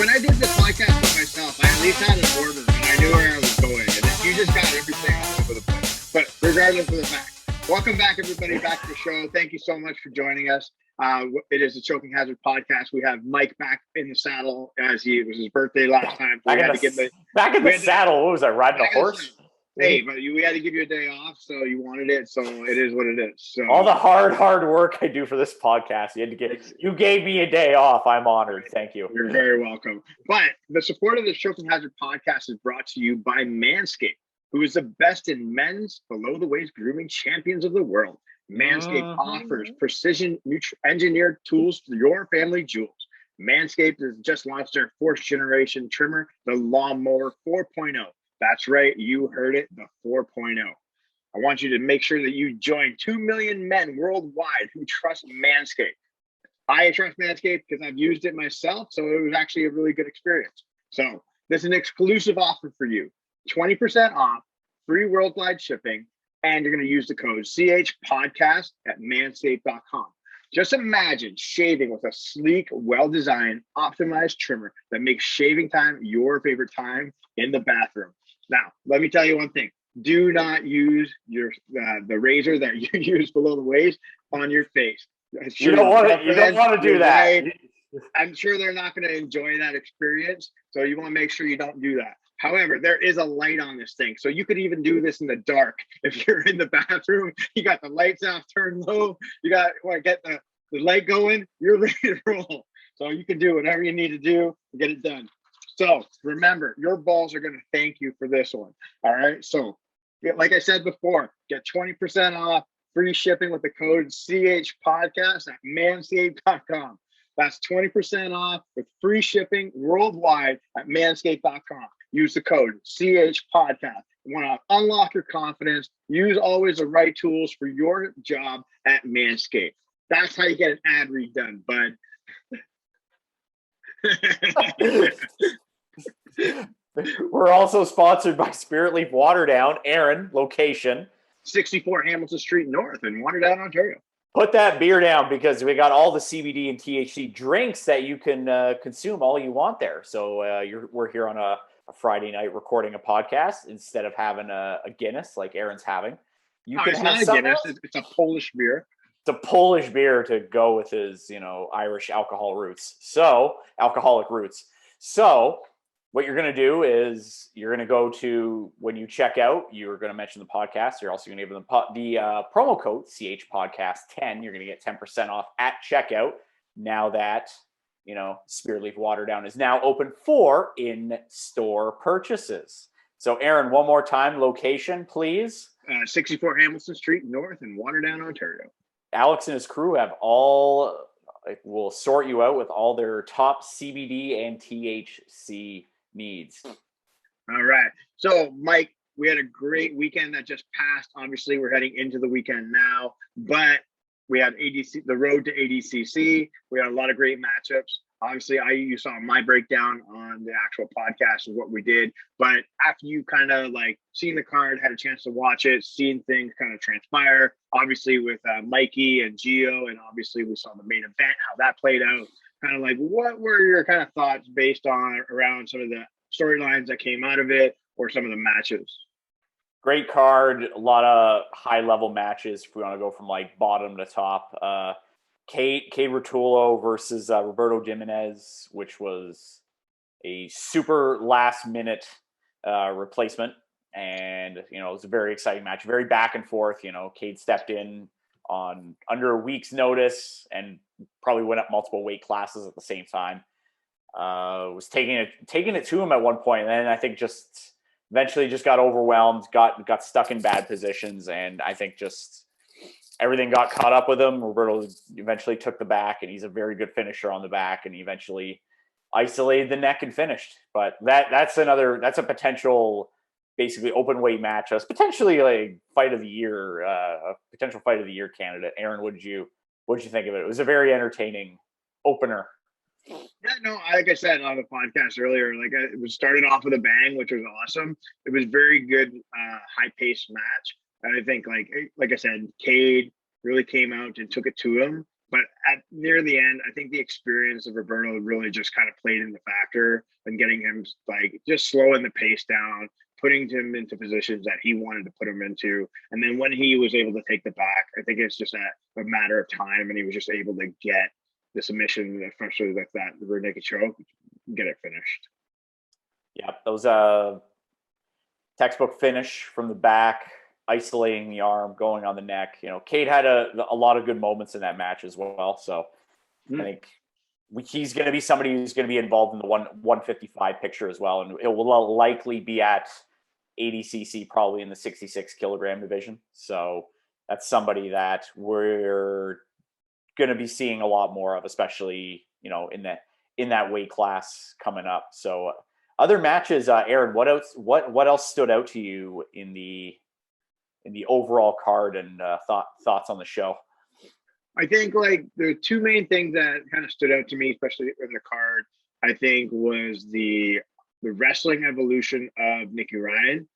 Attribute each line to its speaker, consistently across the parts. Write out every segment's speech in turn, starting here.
Speaker 1: when I did this podcast with myself, I at least had an order and I knew where I was going. And then you just got everything all over the place. But regardless of the fact, welcome back, everybody, back to the show. Thank you so much for joining us. It is the Choking Hazard podcast. We have Mike back in the saddle as it was his birthday last time. So
Speaker 2: back in the saddle. What was that, riding a horse?
Speaker 1: Hey, but we had to give you a day off, so you wanted it, so it is what it is. So
Speaker 2: all the hard work I do for this podcast, you gave me a day off. I'm honored. Thank you.
Speaker 1: You're very welcome. But the support of the Choking Hazard podcast is brought to you by Manscape, who is the best in men's below-the-waist grooming champions of the world. Manscaped offers precision engineered tools for your family jewels. Manscaped has just launched their 4th generation trimmer, the Lawnmower 4.0. That's right, you heard it, the 4.0. I want you to make sure that you join 2 million men worldwide who trust Manscaped. I trust Manscaped because I've used it myself, so it was actually a really good experience. So this is an exclusive offer for you. 20% off, free worldwide shipping, and you're going to use the code CHPODCAST at manscaped.com. Just imagine shaving with a sleek, well-designed, optimized trimmer that makes shaving time your favorite time in the bathroom. Now, let me tell you one thing. Do not use the razor that you use below the waist on your face.
Speaker 2: You don't want to do that.
Speaker 1: Right. I'm sure they're not going to enjoy that experience, so you want to make sure you don't do that. However, there is a light on this thing, so you could even do this in the dark. If you're in the bathroom, you got the lights off, turned low, you got to get the light going, you're ready to roll. So you can do whatever you need to do to get it done. So remember, your balls are going to thank you for this one. All right. So like I said before, get 20% off, free shipping with the code CHPODCAST at manscaped.com. That's 20% off with free shipping worldwide at manscaped.com. Use the code CHPODCAST. You want to unlock your confidence. Use always the right tools for your job at Manscaped. That's how you get an ad read done, bud.
Speaker 2: We're also sponsored by Spirit Leaf Waterdown. Aaron, location
Speaker 1: 64 Hamilton Street North in Waterdown, Ontario.
Speaker 2: Put that beer down because we got all the CBD and THC drinks that you can consume all you want there. So we're here on a Friday night recording a podcast instead of having a Guinness like Aaron's having.
Speaker 1: It's not a Guinness. It's a Polish beer.
Speaker 2: It's a Polish beer to go with his, Irish alcoholic roots. So what you're going to do is you're going to go to, when you check out, you're going to mention the podcast. You're also going to give them the promo code CHPODCAST10. You're going to get 10% off at checkout now that, Spirit Leaf Waterdown is now open for in-store purchases. So Aaron, one more time, location, please.
Speaker 1: 64 Hamilton Street North in Waterdown, Ontario.
Speaker 2: Alex and his crew will sort you out with all their top CBD and THC needs.
Speaker 1: All right. So, Mike, we had a great weekend that just passed. Obviously, we're heading into the weekend now, but we had the road to ADCC. We had a lot of great matchups. Obviously, you saw my breakdown on the actual podcast of what we did. But after you kind of seen the card, had a chance to watch it, seen things kind of transpire, obviously with Mikey and Gio, and obviously we saw the main event, how that played out. Kind of what were your kind of thoughts based on around some of the storylines that came out of it or some of the matches?
Speaker 2: Great card, a lot of high-level matches if we want to go from bottom to top. Cade Rotullo versus Roberto Jimenez, which was a super last-minute replacement. And, it was a very exciting match, very back and forth. Cade stepped in on under a week's notice and probably went up multiple weight classes at the same time. Was taking it to him at one point, and then I think just eventually just got overwhelmed, got stuck in bad positions, and I think just everything got caught up with him. Roberto eventually took the back, and he's a very good finisher on the back, and he eventually isolated the neck and finished. But that's a potential basically open weight match. That's potentially a fight of the year, a potential fight of the year candidate. Aaron, what did you think of it? It was a very entertaining opener.
Speaker 1: Yeah, no, like I said on the podcast earlier, it was started off with a bang, which was awesome. It was very good, high-paced match. And I think, like I said, Cade really came out and took it to him. But at near the end, I think the experience of Roberto really just kind of played in the factor and getting him like just slowing the pace down, putting him into positions that he wanted to put him into. And then when he was able to take the back, I think it's just a matter of time, and he was just able to get the submission, especially like that rear naked choke, get it finished.
Speaker 2: Yeah, that was a textbook finish from the back, isolating the arm, going on the neck. You know, Cade had a lot of good moments in that match as well. So I think he's going to be somebody who's going to be involved in the 155 picture as well. And it will likely be at ADCC, probably in the 66 kilogram division. So that's somebody that we're going to be seeing a lot more of, especially, you know, in that weight class coming up. So other matches, Aaron, what else stood out to you in the overall card, and thoughts on the show?
Speaker 1: I think like the two main things that kind of stood out to me, especially in the card, I think was the wrestling evolution of Nikki Ryan,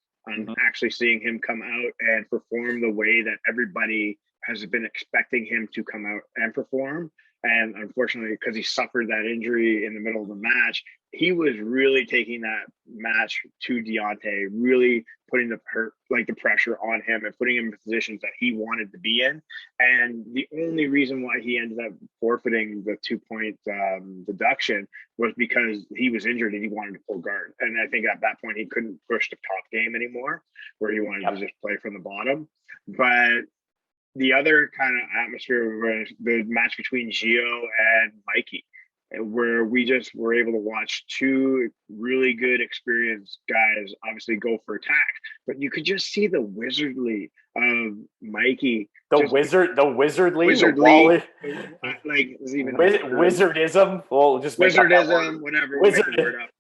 Speaker 1: actually seeing him come out and perform the way that everybody has been expecting him to come out and perform. And unfortunately, because he suffered that injury in the middle of the match, he was really taking that match to Deontay, really putting the pressure on him and putting him in positions that he wanted to be in. And the only reason why he ended up forfeiting the 2-point deduction was because he was injured and he wanted to pull guard. And I think at that point he couldn't push the top game anymore, where he wanted to just play from the bottom. But the other kind of atmosphere was the match between Gio and Mikey, where we just were able to watch two really good, experienced guys obviously go for attack, but you could just see the wizardly of Mikey.
Speaker 2: Wizardly,
Speaker 1: like
Speaker 2: wizardism. Well, just
Speaker 1: wizardism, whatever.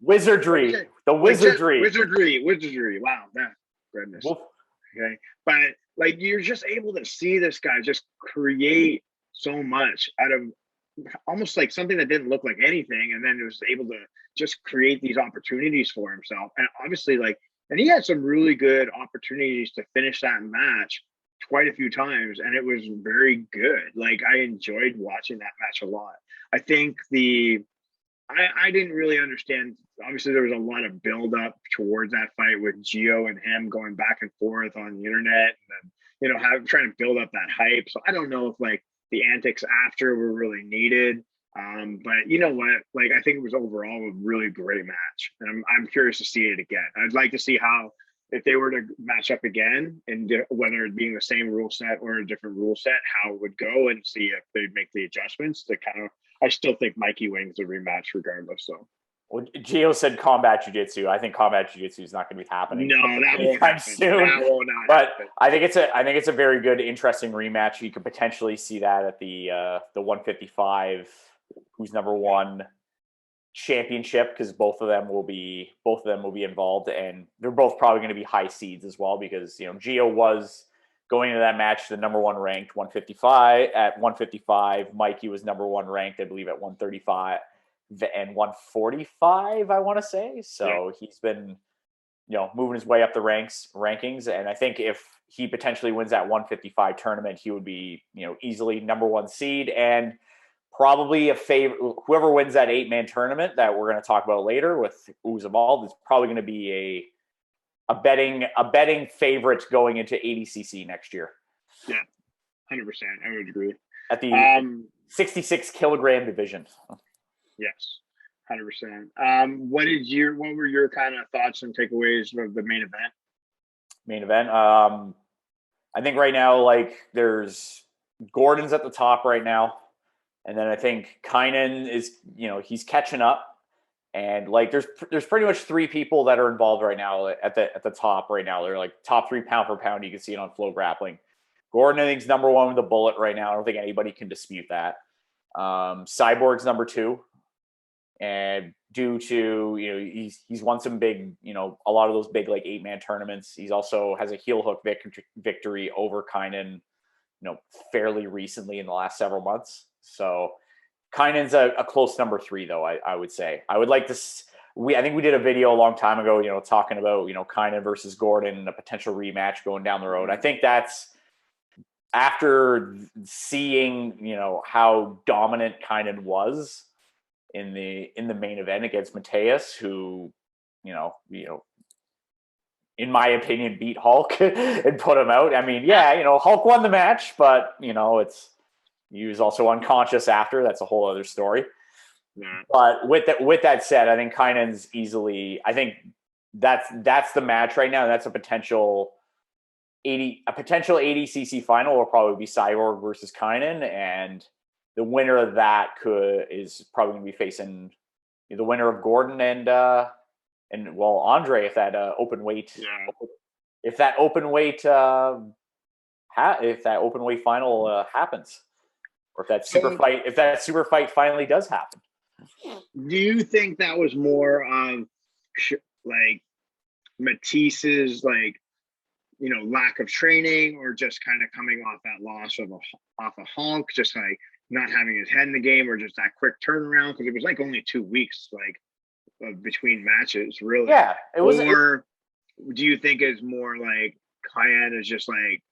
Speaker 2: Wizardry, the wizardry,
Speaker 1: wizardry. Wow, that goodness. Woof. Okay, but like you're just able to see this guy just create so much out of almost like something that didn't look like anything, and then it was able to just create these opportunities for himself. And obviously, and he had some really good opportunities to finish that match quite a few times, and it was very good. Like I enjoyed watching that match a lot. I think I didn't really understand. Obviously, there was a lot of build up towards that fight with Gio and him going back and forth on the internet, and then, trying to build up that hype. So I don't know if like the antics after were really needed. But you know what? Like I think it was overall a really great match, and I'm curious to see it again. I'd like to see how, if they were to match up again, and whether it being the same rule set or a different rule set, how it would go, and see if they'd make the adjustments to kind of. I still think Mikey wins the rematch regardless. So,
Speaker 2: well, Gio said combat jiu-jitsu. I think combat jiu-jitsu is not going to be happening.
Speaker 1: No, that won't happen soon. That will not.
Speaker 2: But happen. I think it's a very good, interesting rematch. You could potentially see that at the 155, who's number one championship, because both of them will be involved, and they're both probably going to be high seeds as well, because Gio was going into that match the number one ranked 155 at 155. Mikey was number one ranked, I believe, at 135 and 145, I want to say. So he's been, moving his way up the rankings. And I think if he potentially wins that 155 tournament, he would be, easily number one seed, and probably a favorite. Whoever wins that 8-man tournament that we're going to talk about later with who's involved is probably going to be a betting favorite going into ADCC next year.
Speaker 1: Yeah, 100%. I would agree.
Speaker 2: At the 66 kilogram division.
Speaker 1: Yes, 100%. What were your kind of thoughts and takeaways of the main event?
Speaker 2: Main event. I think right now, like, there's Gordon's at the top right now, and then I think Kynan is, he's catching up. And like, there's pretty much three people that are involved right now at the top right now. They're like top 3 pound for pound. You can see it on FloGrappling. Gordon, I think, is number one with a bullet right now. I don't think anybody can dispute that. Cyborg's number 2, and due to he's won some big, a lot of those big like 8-man tournaments. He's also has a heel hook victory over Kynan, fairly recently in the last several months. So Kynan's a close number 3, though. I would say I would like to. I think we did a video a long time ago, talking about Kynan versus Gordon, a potential rematch going down the road. I think after seeing, you know, how dominant Kynan was in the main event against Mateus, who, you know, in my opinion, beat Hulk and put him out. I mean, yeah, you know, Hulk won the match, but you know, he was also unconscious after. That's a whole other story. Yeah. But with that said, I think Kynan's easily. I think that's the match right now. That's a potential ADCC final will probably be Cyborg versus Kynan, and the winner of that is probably going to be facing the winner of Gordon and Andre, if that open weight, if that open weight final happens, or if that super fight finally does happen.
Speaker 1: Do you think that was more of like Matisse's lack of training, or just kind of coming off that loss off a Hulk, just like not having his head in the game, or just that quick turnaround? Because it was like only 2 weeks between matches, really.
Speaker 2: Yeah, it was.
Speaker 1: Or do you think it's more like Kyan has just like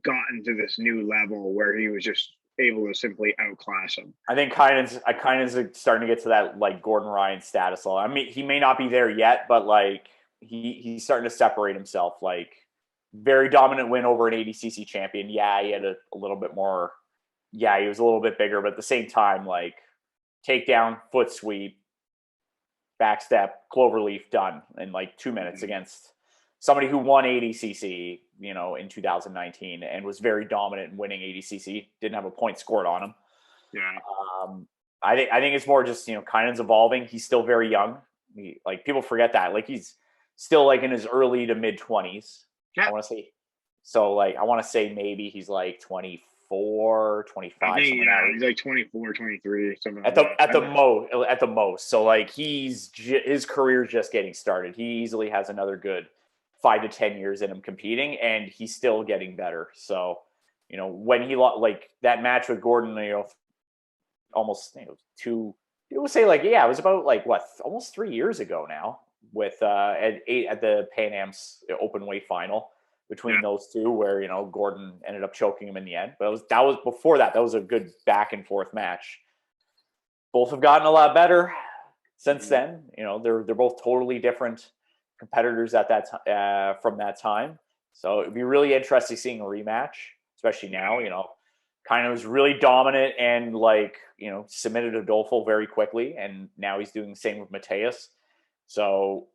Speaker 1: gotten to this new level where he was just able to simply outclass him?
Speaker 2: I think Kynan's starting to get to that like Gordon Ryan status level. I mean, he may not be there yet, but like he's starting to separate himself. Like, very dominant win over an ADCC champion. Yeah, he had a little bit more. Yeah, he was a little bit bigger, but at the same time, like takedown, foot sweep, backstep, cloverleaf, done in like 2 minutes against somebody who won ADCC, you know, in 2019 and was very dominant in winning ADCC. Didn't have a point scored on him.
Speaker 1: Yeah.
Speaker 2: I think it's more just, you know, Kynan's evolving. He's still very young. Like, people forget that. Like, he's still like in his early to mid 20s. Yeah. I want to say maybe he's like 24, 25.
Speaker 1: I think, he's like 24, 23, something
Speaker 2: at the most. So like his career is just getting started. He easily has another good 5 to 10 years in him competing, and he's still getting better. So, you know, when he like that match with Gordon, you know, almost, you know, it was about like almost 3 years ago now, with at the Pan Am's open weight final between those two, where, you know, Gordon ended up choking him in the end. But that was before that. That was a good back and forth match. Both have gotten a lot better since then. You know, they're both totally different competitors at that from that time. So it'd be really interesting seeing a rematch, especially now. You know, Kynan was really dominant and, like, you know, submitted Adolfo very quickly, and now he's doing the same with Mateus. So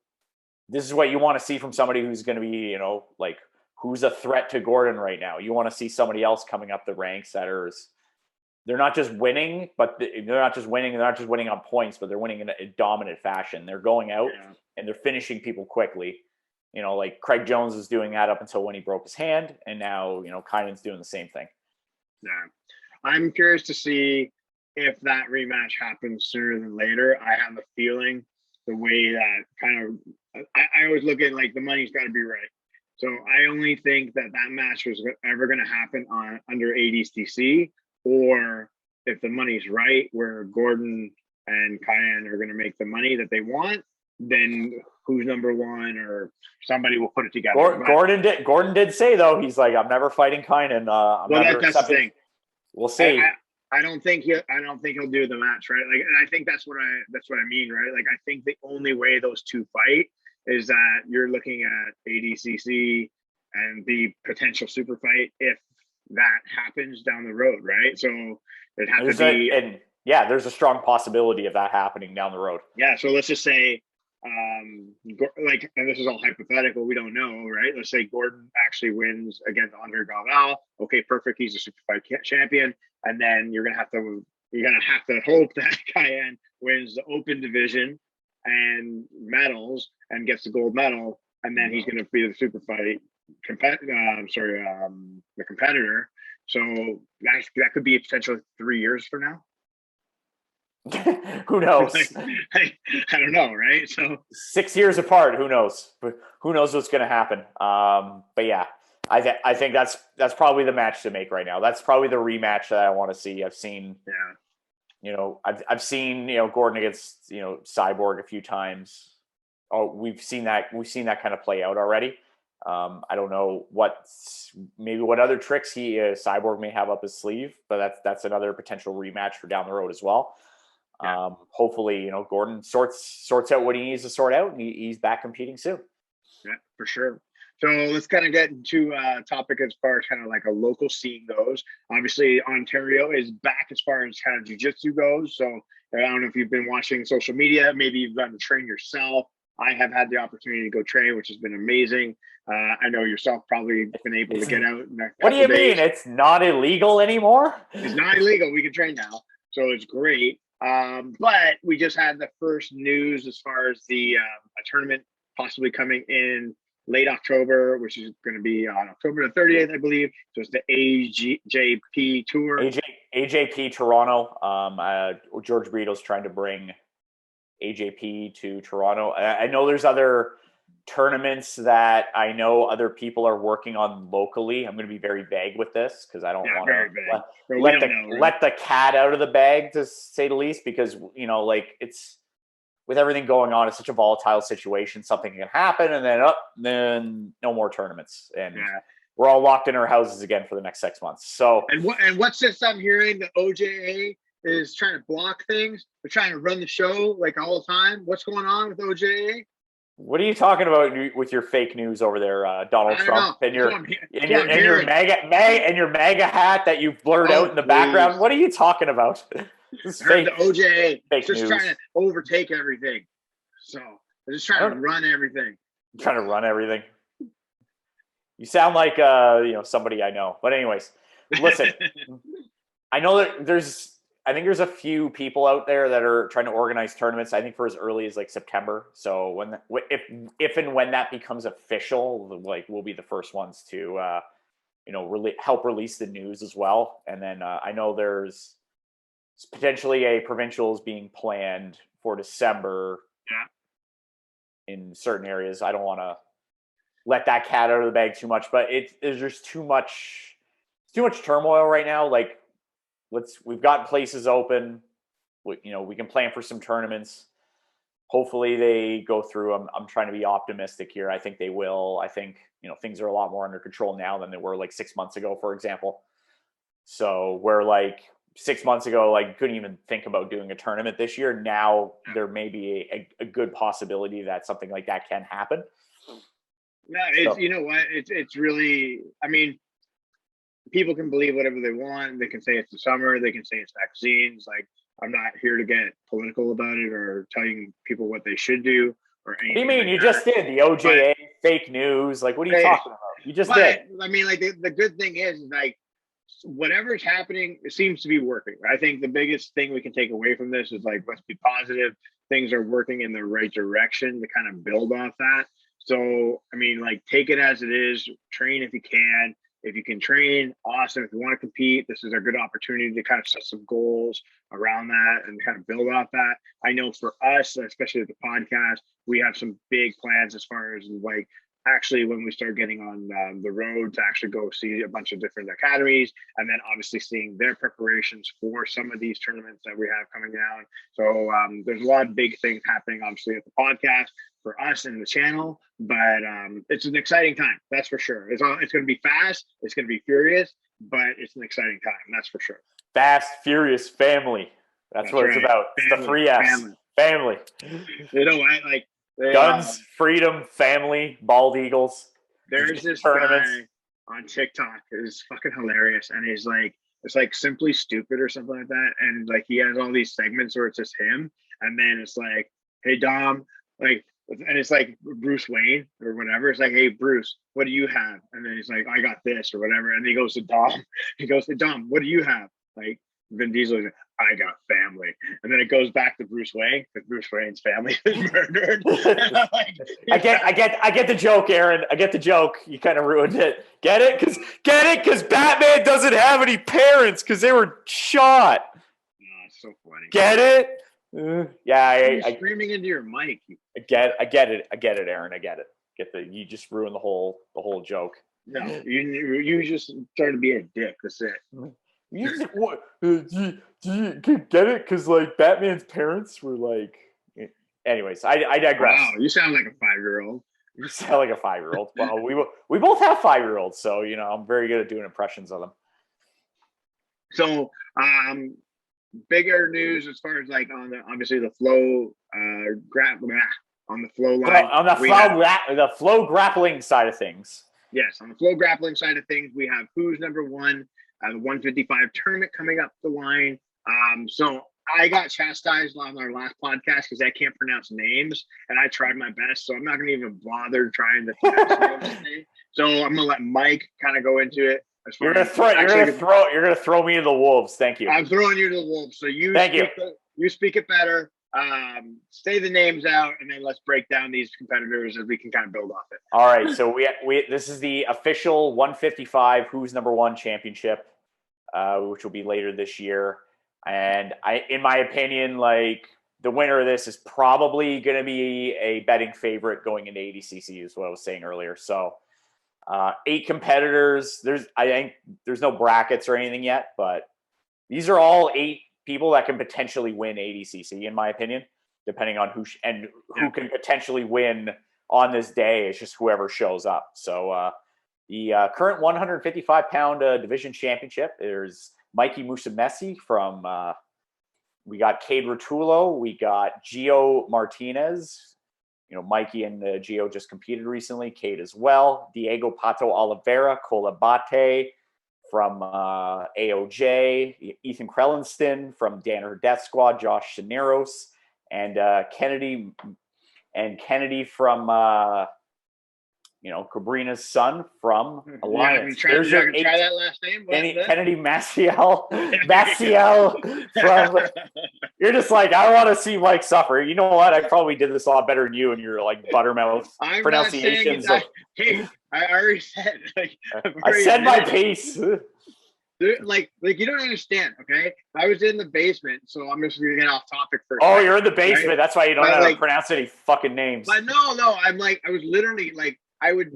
Speaker 2: this is what you want to see from somebody who's going to be, you know, like, who's a threat to Gordon right now. You want to see somebody else coming up the ranks they're not just winning, but they're not just winning on points, but they're winning in a dominant fashion. They're going out and they're finishing people quickly. You know, like Craig Jones was doing that up until when he broke his hand, and now, you know, Kynan's doing the same thing.
Speaker 1: Yeah. I'm curious to see if that rematch happens sooner than later. I have a feeling the way that kind of, I always look at like the money's got to be right. So I only think that match was ever going to happen under ADCC, or if the money's right, where Gordon and Kyan are going to make the money that they want, then who's number one, or somebody will put it together.
Speaker 2: Gordon did say, though, he's like, I'm never fighting Kyan.
Speaker 1: That's the thing.
Speaker 2: We'll see.
Speaker 1: I don't think he'll do the match, right? Like, and I think that's what I mean, right? Like, I think the only way those two fight is that you're looking at ADCC and the potential super fight if that happens down the road, right? So it has to be,
Speaker 2: there's a strong possibility of that happening down the road.
Speaker 1: Yeah, so let's just say, and this is all hypothetical, we don't know, right? Let's say Gordon actually wins against Andre Galval. Okay, perfect. He's a super fight champion, and then you're gonna have to hope that Kyan wins the open division and medals and gets the gold medal, and then he's going to be the super fight the competitor. So that could be a potential 3 years from now.
Speaker 2: Who knows?
Speaker 1: I don't know, right? So
Speaker 2: 6 years apart, who knows? But who knows what's going to happen? But yeah, I think that's probably the match to make right now. That's probably the rematch that I want to see. I've seen, you know, I've seen, you know, Gordon against, you know, Cyborg a few times. Oh, we've seen that kind of play out already. I don't know what other tricks Cyborg may have up his sleeve, but that's another potential rematch for down the road as well. Yeah. Hopefully, Gordon sorts out what he needs to sort out, and he's back competing soon.
Speaker 1: Yeah, for sure. So let's kind of get into a topic as far as kind of like a local scene goes. Obviously, Ontario is back as far as kind of jiu-jitsu goes. So I don't know if you've been watching social media. Maybe you've gotten to train yourself. I have had the opportunity to go train, which has been amazing. I know yourself probably been able to get out.
Speaker 2: What do you mean? It's not illegal anymore?
Speaker 1: It's not illegal. We can train now. So it's great. But we just had the first news as far as the a tournament possibly coming in late October, which is going to be on October the 30th, I believe. So it's the AJP Tour.
Speaker 2: AJP Toronto. George Brito's trying to bring AJP to Toronto. I know there's other tournaments that I know other people are working on locally. I'm going to be very vague with this because I don't want to let the cat out of the bag, to say the least, because, it's with everything going on, it's such a volatile situation. Something can happen, and then no more tournaments, and we're all locked in our houses again for the next 6 months. So,
Speaker 1: and what's this I'm hearing? The OJA is trying to block things. They're trying to run the show like all the time. What's going on with OJA?
Speaker 2: What are you talking about with your fake news over there, Donald Trump, and your MAGA hat that you blurred out in the background? What are you talking about? This is
Speaker 1: fake. The OJA is just trying to overtake everything. So they're just trying to run everything.
Speaker 2: Trying to run everything. You sound like somebody I know. But anyways, listen. I know that there's a few people out there that are trying to organize tournaments. I think for as early as like September. So if and when that becomes official, we'll be the first ones to help release the news as well. And then I know there's potentially a provincials being planned for December in certain areas. I don't want to let that cat out of the bag too much, but there's just too much turmoil right now. We've got places open. We can plan for some tournaments. Hopefully they go through. I'm trying to be optimistic here. I think they will. I think, things are a lot more under control now than they were 6 months ago, for example. So where 6 months ago, couldn't even think about doing a tournament this year. Now there may be a good possibility that something like that can happen.
Speaker 1: No, you know what? It's really, people can believe whatever they want. They can say it's the summer. They can say it's vaccines. I'm not here to get political about it or telling people what they should do or anything.
Speaker 2: What do you mean? You just did the OJA fake news. What are you talking about? You just did.
Speaker 1: The good thing is whatever's happening, it seems to be working. I think the biggest thing we can take away from this is let's be positive. Things are working in the right direction to kind of build off that. So, take it as it is. Train if you can. If you can train, awesome. If you want to compete, this is a good opportunity to kind of set some goals around that and kind of build off that. I know for us, especially with the podcast, we have some big plans as far as actually when we start getting on the road to actually go see a bunch of different academies, and then obviously seeing their preparations for some of these tournaments that we have coming down. So there's a lot of big things happening, obviously, at the podcast for us and the channel, but it's an exciting time. That's for sure. It's going to be fast. It's going to be furious, but it's an exciting time. That's for sure.
Speaker 2: Fast, furious, family. That's what it's about. Family, it's the 3 F's. Family.
Speaker 1: You know what?
Speaker 2: Guns, freedom, family, bald eagles.
Speaker 1: There's this guy on TikTok. It's fucking hilarious, and he's it's Simply Stupid or something like that, and he has all these segments where it's just him, and then it's hey Dom, and it's Bruce Wayne or whatever. It's hey Bruce, what do you have? And then he's I got this or whatever, and then he goes to Dom. He goes to Dom, what do you have? Vin Diesel, I got family. And then it goes back to Bruce Wayne because Bruce Wayne's family is murdered.
Speaker 2: I get the joke, Aaron. I get the joke. You kind of ruined it. Get it? Because Batman doesn't have any parents because they were shot.
Speaker 1: Oh, it's so funny.
Speaker 2: Get it?
Speaker 1: You're screaming into your mic.
Speaker 2: I get it, Aaron. I get it. You just ruined the whole joke.
Speaker 1: No, you just started to be a dick. That's it.
Speaker 2: You get it? Because Batman's parents were anyways, I digress.
Speaker 1: Wow, you sound like a 5-year-old.
Speaker 2: You sound like a 5-year-old. Well, we both have 5-year-olds, so I'm very good at doing impressions of them.
Speaker 1: So, bigger news as far as like on obviously the flow on the flow line.
Speaker 2: On the FloGrappling side of things.
Speaker 1: Yes, on the FloGrappling side of things, we have who's number one, the 155 tournament coming up the line. So I got chastised on our last podcast because I can't pronounce names, and I tried my best. So I'm not going to even bother trying to pronounce names. So I'm going to let Mike kind of go into it. You're gonna
Speaker 2: throw me to the wolves. Thank you.
Speaker 1: I'm throwing you to the wolves. So you speak it better. Say the names out, and then let's break down these competitors as we can kind of build off it.
Speaker 2: All right. So we this is the official 155 Who's Number One Championship, which will be later this year. And in my opinion, like the winner of this is probably going to be a betting favorite going into ADCC, is what I was saying earlier. So 8 competitors. I think there's no brackets or anything yet, but these are all 8 people that can potentially win ADCC, in my opinion, depending on who can potentially win on this day. It's just whoever shows up. So the current 155-pound division championship, there's Mikey Musumeci from, we got Cade Rotullo, we got Gio Martinez. Mikey and Gio just competed recently. Cade as well. Diego Pato Oliveira, Colabate from AOJ. Ethan Krellenston from Danner Death Squad. Josh Shineros. And Kennedy from, Cabrina's son from Alliance.
Speaker 1: Try that last name?
Speaker 2: Kennedy Maciel from... You're just like, I want to see Mike suffer. You know what? I probably did this a lot better than you and your like buttermouth pronunciations.
Speaker 1: Hey, I already said.
Speaker 2: I said my piece.
Speaker 1: Like you don't understand, okay? I was in the basement, so I'm just gonna get off topic first.
Speaker 2: Oh, you're in the basement. Right? That's why you don't know how to pronounce any fucking names.
Speaker 1: But no, I was literally like, I would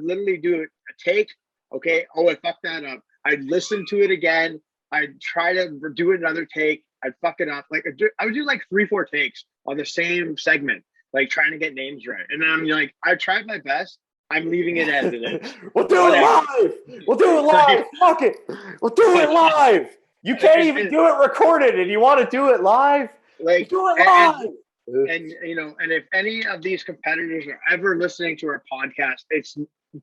Speaker 1: literally do a take. Okay. Oh, I fucked that up. I'd listen to it again. I'd try to do another take. I'd fuck it up. Like I would do like 3-4 takes on the same segment, like trying to get names right. And then I'm like, I tried my best. I'm leaving it as it is.
Speaker 2: We'll do it live. We'll do it live. Fuck it. We'll do it live. You can't even do it recorded, and you want to do it live?
Speaker 1: Like
Speaker 2: do it live.
Speaker 1: And if any of these competitors are ever listening to our podcast,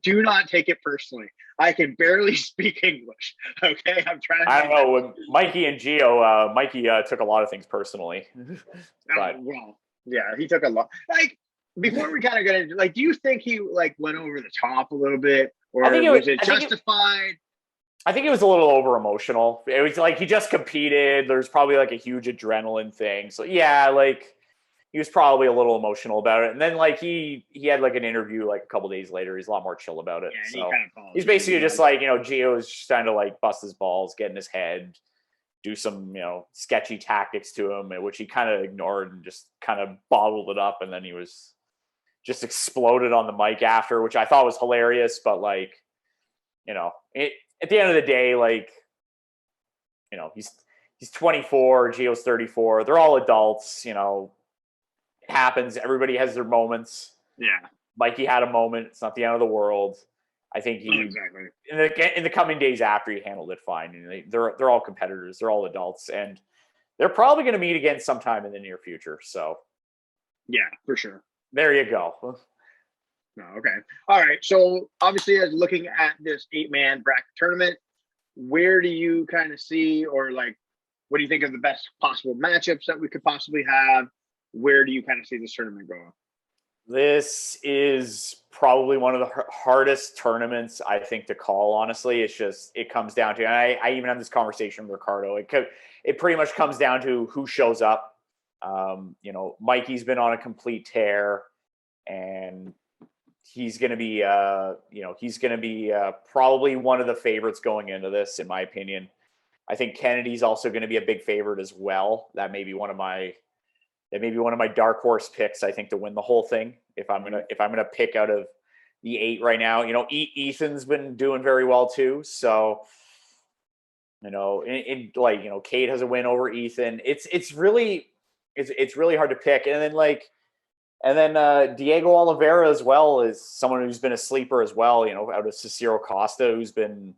Speaker 1: do not take it personally. I can barely speak English. Okay, I'm trying.
Speaker 2: I don't know. With Mikey and Gio, Mikey took a lot of things personally. But
Speaker 1: well, yeah, he took a lot. Like before we kind of get into, like, do you think he like went over the top a little bit, or was it justified?
Speaker 2: I think it was a little over emotional. It was like he just competed. There's probably like a huge adrenaline thing. So yeah, like. He was probably a little emotional about it. And then like he had like an interview like a couple days later. He's a lot more chill about it. Yeah, so he's basically just like, Gio is trying to like bust his balls, get in his head, do some, sketchy tactics to him, which he kind of ignored and just kind of bottled it up. And then he was just exploded on the mic after, which I thought was hilarious. But like, at the end of the day, like, he's 24, Gio's 34. They're all adults, happens. Everybody has their moments.
Speaker 1: Yeah.
Speaker 2: Mikey had a moment. It's not the end of the world. I think
Speaker 1: exactly
Speaker 2: in the coming days after, he handled it fine. They're all competitors. They're all adults, and they're probably going to meet again sometime in the near future. So,
Speaker 1: yeah, for sure.
Speaker 2: There you go.
Speaker 1: No, okay. All right. So obviously, as looking at this 8-man bracket tournament, where do you kind of see, or like, what do you think of the best possible matchups that we could possibly have? Where do you kind of see this tournament going?
Speaker 2: This is probably one of the hardest tournaments, I think, to call, honestly. It comes down to, and I even had this conversation with Ricardo. It pretty much comes down to who shows up. Mikey's been on a complete tear, and he's going to be, probably one of the favorites going into this, in my opinion. I think Kennedy's also going to be a big favorite as well. That may be one of my dark horse picks, I think, to win the whole thing. If I'm gonna pick out of the 8 right now, Ethan's been doing very well too. So, Cade has a win over Ethan. It's really hard to pick. And then like And then Diego Oliveira as well is someone who's been a sleeper as well, out of Cicero Costa, who's been,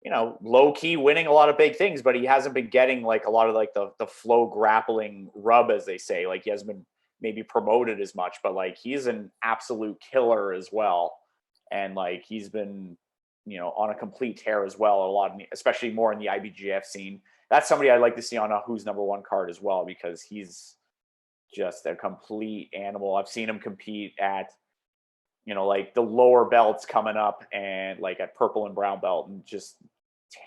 Speaker 2: low key winning a lot of big things, but he hasn't been getting like a lot of like the FloGrappling rub, as they say. Like he hasn't been maybe promoted as much, but like he's an absolute killer as well. And like he's been, on a complete tear as well, especially more in the IBGF scene. That's somebody I'd like to see on a Who's Number One card as well, because he's just a complete animal. I've seen him compete at, like the lower belts coming up and like at purple and brown belt and just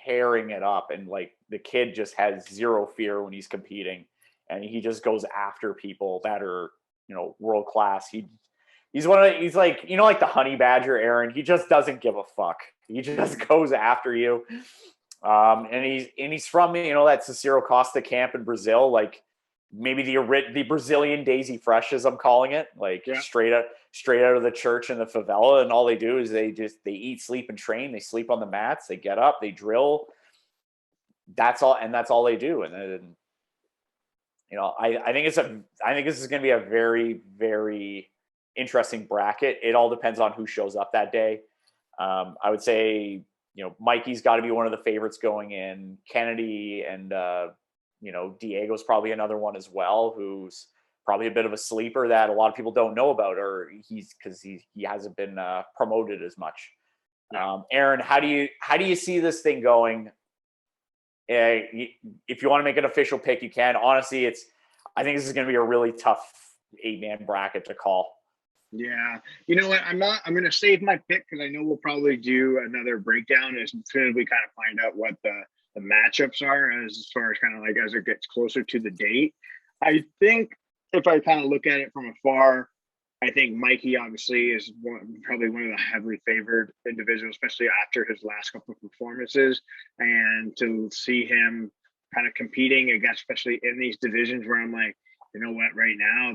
Speaker 2: tearing it up. And like the kid just has zero fear when he's competing, and he just goes after people that are, world class. He's like, like the honey badger, Aaron. He just doesn't give a fuck. He just goes after you. And he's from, that Cicero Costa camp in Brazil, like maybe the Brazilian Daisy Fresh, as I'm calling it, like straight out of the church in the favela. And all they do is they eat, sleep, and train. They sleep on the mats. They get up, they drill. That's all. And that's all they do. And then, I think this is going to be a very, very interesting bracket. It all depends on who shows up that day. I would say, Mikey's got to be one of the favorites going in. Kennedy and, Diego's probably another one as well, who's probably a bit of a sleeper that a lot of people don't know about, or because he hasn't been promoted as much. Aaron, how do you see this thing going? If you want to make an official pick, you can. Honestly, I think this is going to be a really tough 8-man bracket to call.
Speaker 1: Yeah. You know what? I'm going to save my pick because I know we'll probably do another breakdown as soon as we kind of find out what the matchups are as far as kind of like as it gets closer to the date. I think if I kind of look at it from afar, I think Mikey obviously is probably one of the heavily favored individuals, especially after his last couple of performances. And to see him kind of competing against, especially in these divisions where I'm like, you know what, right now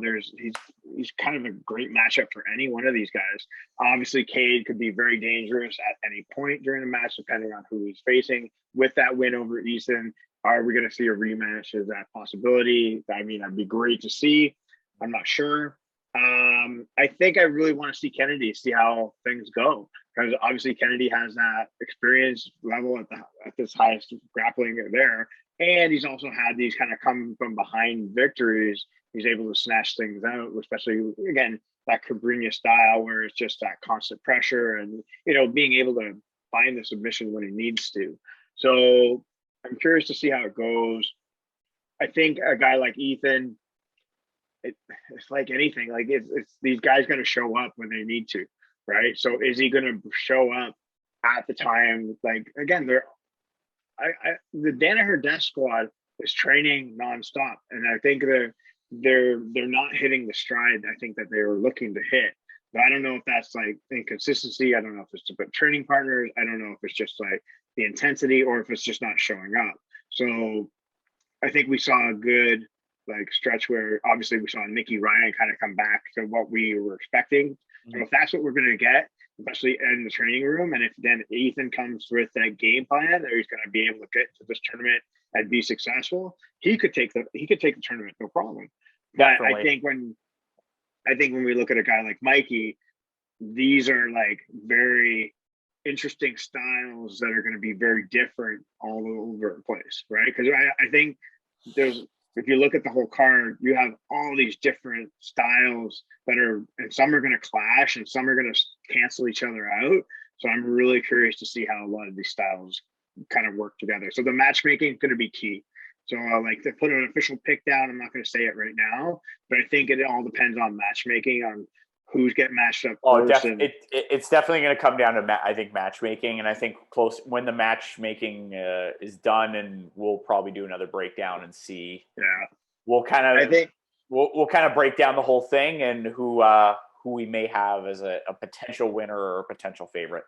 Speaker 1: he's kind of a great matchup for any one of these guys. Obviously, Cade could be very dangerous at any point during the match, depending on who he's facing. With that win over Ethan, are we going to see a rematch? Is that possibility? I mean, that'd be great to see. I'm not sure. I think I really want to see Kennedy, see how things go, because obviously Kennedy has that experience level at this highest grappling there, and he's also had these kind of come from behind victories. He's able to snatch things out, especially again that Cabrinha style, where it's just that constant pressure and being able to find the submission when he needs to. So I'm curious to see how it goes. I think a guy like Ethan, it's like anything. Like it's these guys going to show up when they need to, right? So is he going to show up at the time? Like again, the Danaher Death Squad is training nonstop, and I think they're not hitting the stride I think that they were looking to hit. But I don't know if that's like inconsistency. I don't know if it's about training partners. I don't know if it's just like the intensity or if it's just not showing up. So I think we saw a good like stretch where obviously we saw Nikki Ryan kind of come back to what we were expecting. So if that's what we're going to get, especially in the training room, and if then Ethan comes with that game plan that he's going to be able to get to this tournament and be successful, he could take the tournament, no problem. But I think when we look at a guy like Mikey, these are like very interesting styles that are going to be very different all over the place, right? Because I think if you look at the whole card, you have all these different styles and some are going to clash and some are going to cancel each other out. So I'm really curious to see how a lot of these styles kind of work together. So the matchmaking is going to be key. So like to put an official pick down, I'm not going to say it right now, but I think it all depends on matchmaking, on who's getting matched up.
Speaker 2: It's definitely going to come down to I think matchmaking, and I think when the matchmaking is done, and we'll probably do another breakdown and see.
Speaker 1: Yeah,
Speaker 2: we'll kind of break down the whole thing and who we may have as a potential winner or a potential favorite.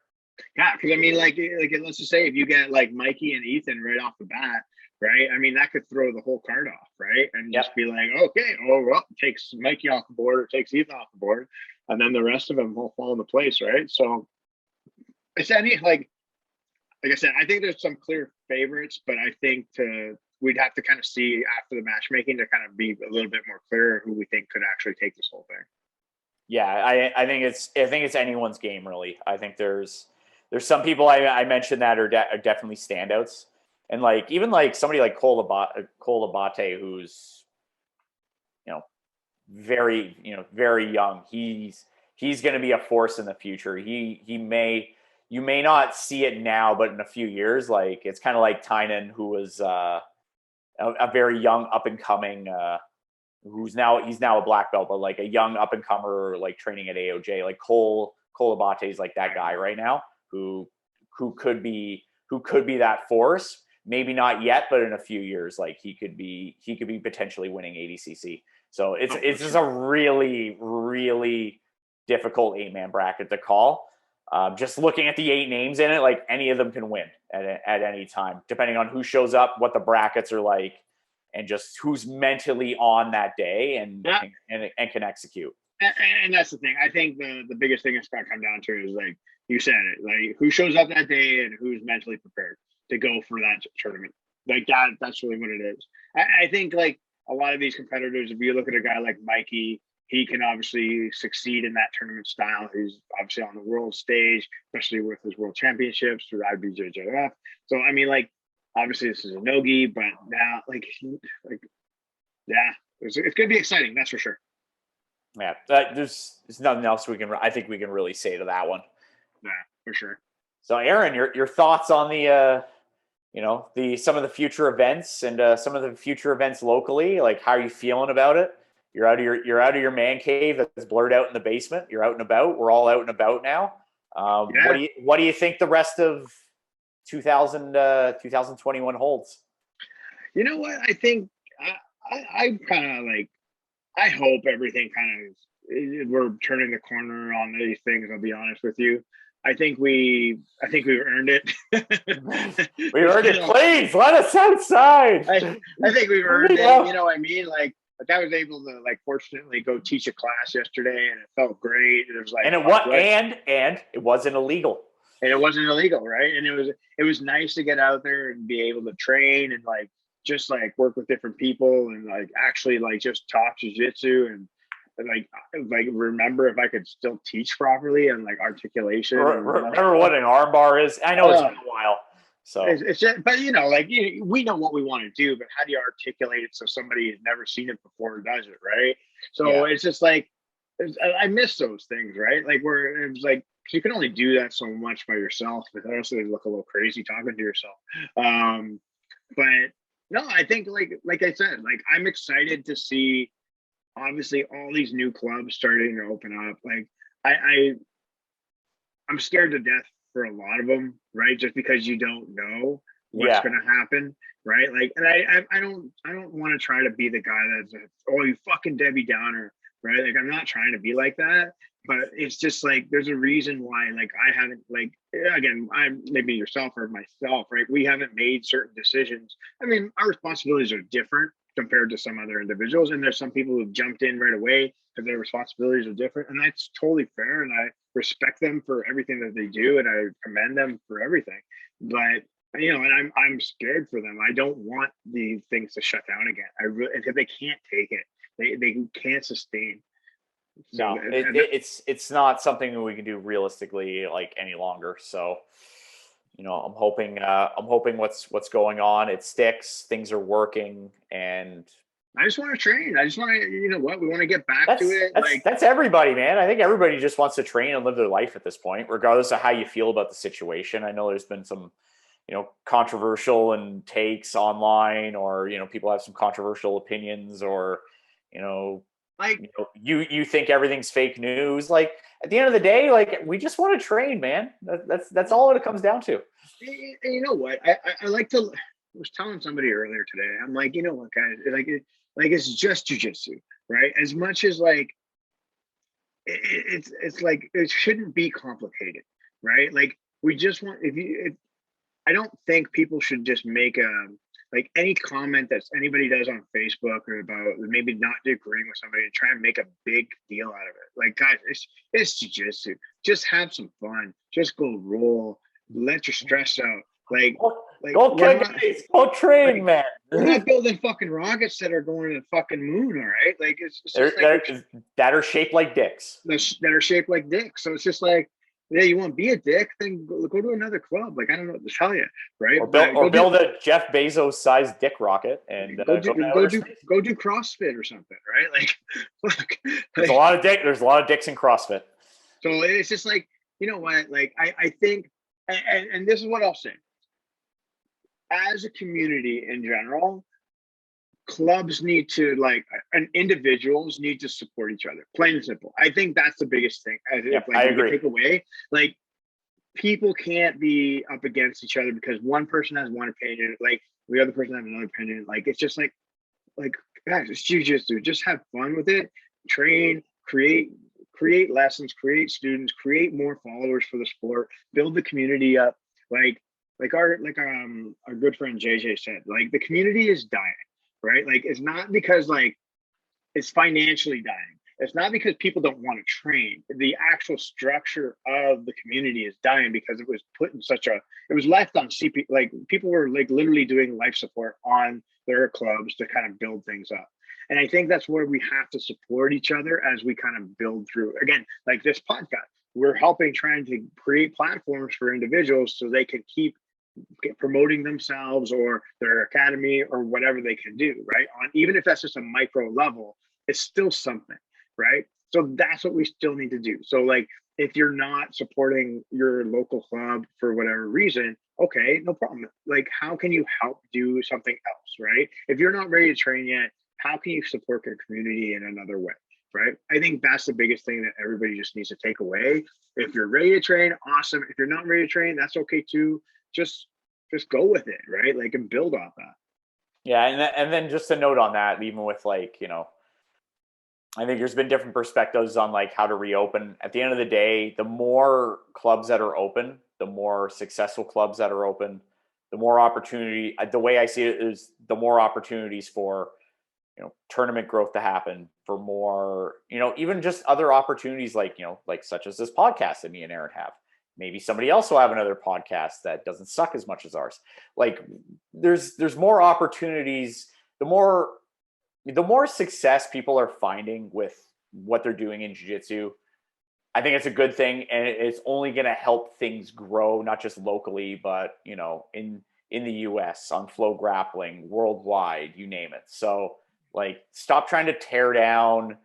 Speaker 1: Yeah, because I mean, like let's just say if you get like Mikey and Ethan right off the bat, right? I mean, that could throw the whole card off, right? And just be like, okay, well, takes Mikey off the board or takes Ethan off the board, and then the rest of them will fall into place, right? So it's like I said, I think there's some clear favorites, but I think we'd have to kind of see after the matchmaking to kind of be a little bit more clear who we think could actually take this whole thing.
Speaker 2: Yeah, I think it's anyone's game, really. I think there's some people I mentioned that are definitely standouts, and like even like somebody like Cole Abate, who's very young. He's going to be a force in the future. You may not see it now, but in a few years, like it's kind of like Tynan, who was a very young up and coming. He's now a black belt, but like a young up and comer, like training at AOJ. Like Cole Abate is like that guy right now who could be that force. Maybe not yet, but in a few years, like he could be potentially winning ADCC. So it's just a really, really difficult 8-man bracket to call. Just looking at the 8 names in it, like any of them can win at any time, depending on who shows up, what the brackets are like, and just who's mentally on that day and can execute.
Speaker 1: And that's the thing. I think the biggest thing it's got to come down to is, like you said it, like who shows up that day and who's mentally prepared to go for that tournament. Like that's really what it is. I think like a lot of these competitors, if you look at a guy like Mikey, he can obviously succeed in that tournament style. He's obviously on the world stage, especially with his world championships through IBJJF. So I mean, like obviously this is a no-gi, but now yeah, it's going to be exciting. That's for sure.
Speaker 2: Yeah, there's nothing else I think we can really say to that one.
Speaker 1: Yeah, for sure.
Speaker 2: So, Aaron, your thoughts on the some of the future events and some of the future events locally? Like, how are you feeling about it? You're out of your man cave that's blurred out in the basement. You're out and about. We're all out and about now. What do you think the rest of 2021 holds?
Speaker 1: You know what? I think I kind of like. I hope everything we're turning the corner on these things. I'll be honest with you. I think we've earned it.
Speaker 2: We earned it. Please let us outside.
Speaker 1: I think we've earned it. You know what I mean? Like I was able to fortunately go teach a class yesterday, and it felt great. It was like,
Speaker 2: and it wasn't illegal.
Speaker 1: And it wasn't illegal, right? And it was nice to get out there and be able to train and just work with different people and actually just talk jiu-jitsu and remember if I could still teach properly and articulation.
Speaker 2: Remember what an arm bar is? I know it's been a while. So
Speaker 1: it's just, but we know what we want to do, but how do you articulate it so somebody who's never seen it before does it, right? So it's just I miss those things, right? Where it was you can only do that so much by yourself, but also they look a little crazy talking to yourself. But no, I think like I said, I'm excited to see obviously all these new clubs starting to open up. I'm scared to death for a lot of them, right? Just because you don't know what's going to happen, right? And I don't want to try to be the guy that's you fucking Debbie Downer, right? I'm not trying to be like that, but it's just there's a reason why I haven't again, I'm maybe yourself or myself, right? We haven't made certain decisions. I mean, our responsibilities are different compared to some other individuals, and there's some people who've jumped in right away because their responsibilities are different, and that's totally fair, and I respect them for everything that they do, and I commend them for everything. But and I'm scared for them. I don't want these things to shut down again. I really, because they can't take it. They can't sustain.
Speaker 2: So, no, it's not something that we can do realistically any longer. So, I'm hoping what's going on, it sticks, things are working, and
Speaker 1: I just want to train. I just want to, we want to get back to it.
Speaker 2: That's everybody, man. I think everybody just wants to train and live their life at this point, regardless of how you feel about the situation. I know there's been some, controversial and takes online, or, people have some controversial opinions, or, you think everything's fake news. At the end of the day, we just want to train, man. That's all it comes down to.
Speaker 1: And you know what? I was telling somebody earlier today. I'm like, you know what, guys? It's just jiu-jitsu, right? As much as it's it shouldn't be complicated, right? We just want I don't think people should just make any comment that anybody does on Facebook or about maybe not agreeing with somebody and try and make a big deal out of it. Guys, it's jiu-jitsu. Just have some fun. Just go roll. Let your stress out. Like,
Speaker 2: go
Speaker 1: we're
Speaker 2: kick
Speaker 1: not,
Speaker 2: it, go train, man.
Speaker 1: we're not building fucking rockets that are going to the fucking moon, all right? Like, it's just
Speaker 2: that are shaped like dicks.
Speaker 1: that are shaped like dicks. So it's just like, yeah, you want to be a dick, then go to another club. Like, I don't know what to tell you, right?
Speaker 2: Or build a Jeff Bezos sized dick rocket and
Speaker 1: go do CrossFit or something, right? Like, look,
Speaker 2: there's a lot of dicks in CrossFit.
Speaker 1: So it's just like, you know what? Like, I think, and this is what I'll say. As a community in general, clubs need to and individuals need to support each other. Plain and simple. I think that's the biggest thing.
Speaker 2: I agree.
Speaker 1: Take away, like, people can't be up against each other because one person has one opinion, like the other person has another opinion. Like, it's just like guys, it's jiu-jitsu. Just have fun with it. Train, create lessons, create students, create more followers for the sport, build the community up. Like our good friend JJ said, like, the community is dying, right? Like, it's not because like it's financially dying. It's not because people don't want to train. The actual structure of the community is dying because it was put in it was left on CP. Like, people were like literally doing life support on their clubs to kind of build things up. And I think that's where we have to support each other as we kind of build through. Again, like this podcast, we're trying to create platforms for individuals so they can keep promoting themselves or their academy or whatever they can do, right? Even if that's just a micro level, it's still something, right? So that's what we still need to do. So, like, if you're not supporting your local club for whatever reason, okay, no problem. Like, how can you help do something else, right? If you're not ready to train yet, how can you support your community in another way, right? I think that's the biggest thing that everybody just needs to take away. If you're ready to train, awesome. If you're not ready to train, that's okay too. Just go with it, right? Like, and build off that.
Speaker 2: Yeah, and then just a note on that, even with, like, you know, I think there's been different perspectives on like how to reopen. At the end of the day, the more clubs that are open, the more successful clubs that are open, the more opportunity. The way I see it is the more opportunities for, you know, tournament growth to happen, for more, you know, even just other opportunities like, you know, like such as this podcast that me and Aaron have. Maybe somebody else will have another podcast that doesn't suck as much as ours. Like, there's more opportunities. The more success people are finding with what they're doing in jiu-jitsu, I think it's a good thing, and it's only going to help things grow, not just locally, but, you know, in the US, on FloGrappling, worldwide, you name it. So, like, stop trying to tear down,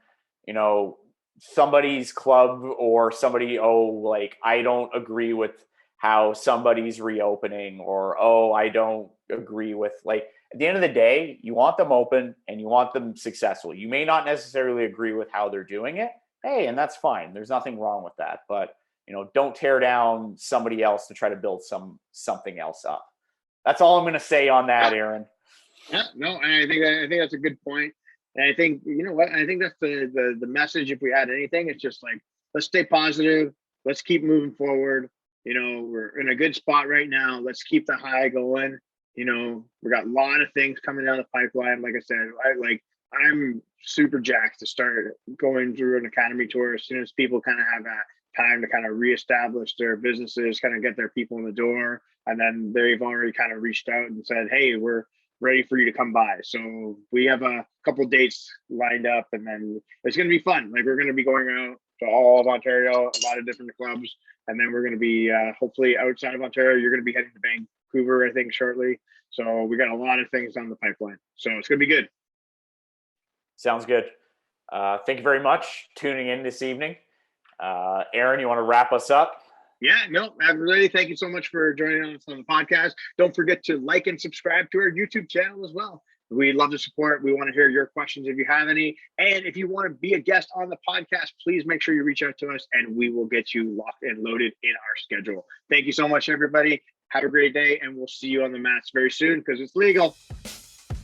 Speaker 2: you know, somebody's club or somebody, like, I don't agree with how somebody's reopening, or, I don't agree with, like, at the end of the day, you want them open and you want them successful. You may not necessarily agree with how they're doing it. Hey, and that's fine. There's nothing wrong with that. But, you know, don't tear down somebody else to try to build something else up. That's all I'm going to say on that, Aaron.
Speaker 1: Yeah, no, and I think that's a good point. And I think, you know what, I think that's the message. If we had anything, it's just like, let's stay positive. Let's keep moving forward. You know, we're in a good spot right now. Let's keep the high going. You know, we got a lot of things coming down the pipeline. Like I said, I'm super jacked to start going through an academy tour as soon as people kind of have that time to kind of reestablish their businesses, kind of get their people in the door. And then they've already kind of reached out and said, hey, we're ready for you to come by. So we have a couple dates lined up, and then it's going to be fun. Like, we're going to be going out to all of Ontario, a lot of different clubs. And then we're going to be hopefully outside of Ontario. You're going to be heading to Vancouver, I think, shortly. So we got a lot of things on the pipeline. So it's going to be good.
Speaker 2: Sounds good. Thank you very much for tuning in this evening. Aaron, you want to wrap us up?
Speaker 1: Yeah, no, really, thank you so much for joining us on the podcast. Don't forget to like and subscribe to our YouTube channel as well. We love the support. We want to hear your questions if you have any. And if you want to be a guest on the podcast, please make sure you reach out to us and we will get you locked and loaded in our schedule. Thank you so much, everybody. Have a great day, and we'll see you on the mats very soon because it's legal.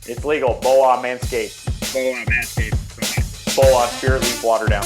Speaker 2: It's legal. BOA Manscape.
Speaker 1: BOA Manscape.
Speaker 2: BOA Spirit Leaf Water Down.